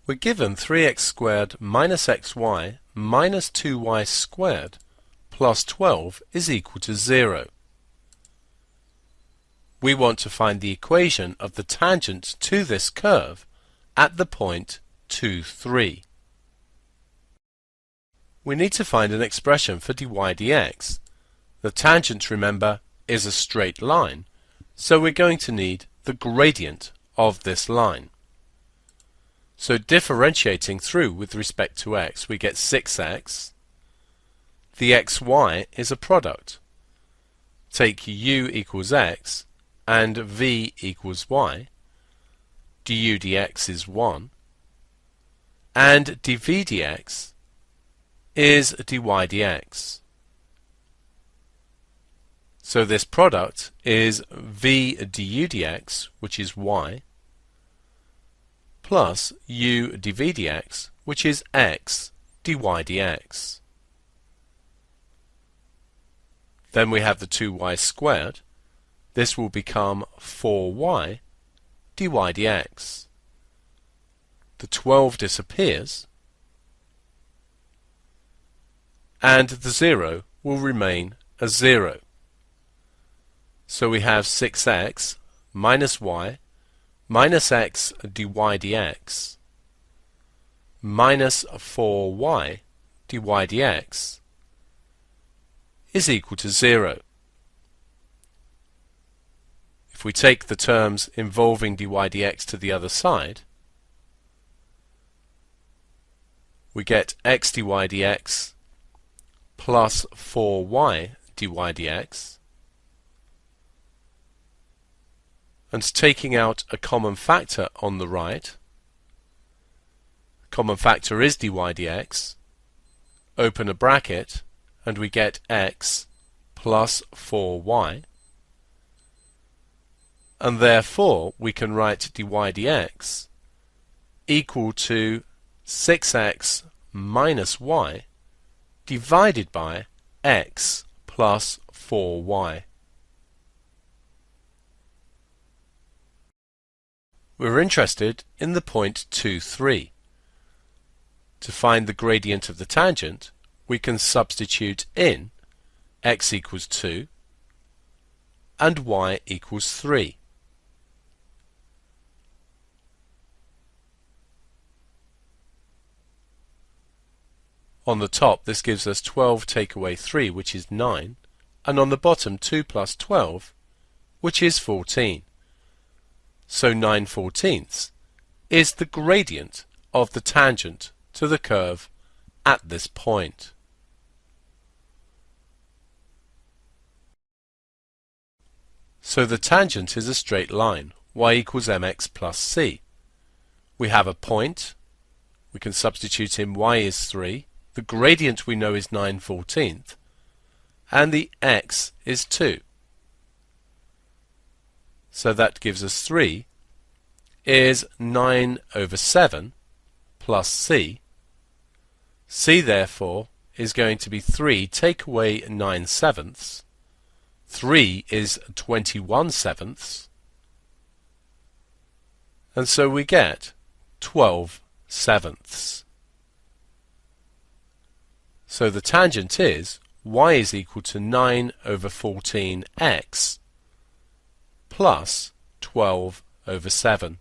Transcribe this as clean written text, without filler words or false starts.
We're given 3x squared minus xy minus 2y squared plus 12 is equal to 0. We want to find the equation of the tangent to this curve at the point 2, 3. We need to find an expression for dy dx. The tangent, remember, is a straight line, so we're going to need the gradient of this line. So differentiating through with respect to x, we get 6x. The xy is a product. Take u equals x and v equals y. Du dx is 1. And dv dx is dy dx. So this product is v du dx, which is y, plus u dv dx, which is x dy dx. Then we have the 2y squared. This will become 4y dy dx. The 12 disappears, and the 0 will remain as 0. So we have 6x minus y minus x dy dx minus 4y dy dx is equal to 0. If we take the terms involving dy dx to the other side, we get x dy dx plus 4y dy dx, and taking out a common factor on the right, common factor is dy dx, open a bracket, and we get x plus 4y, and therefore we can write dy dx equal to 6x minus y divided by x plus 4y. We're interested in the point 2, 3. To find the gradient of the tangent, we can substitute in x equals 2 and y equals 3. On the top, this gives us 12 take away 3, which is 9, and on the bottom 2 plus 12, which is 14. So 9/14 is the gradient of the tangent to the curve at this point. So the tangent is a straight line, y equals mx plus c. We have a point, we can substitute in y is 3, the gradient we know is 9/14, and the x is 2. So that gives us 3 is 9/7 plus c. C therefore is going to be 3 take away 9/7. 3 is 21/7, and so we get 12/7. So the tangent is y is equal to 9/14x plus 12/7.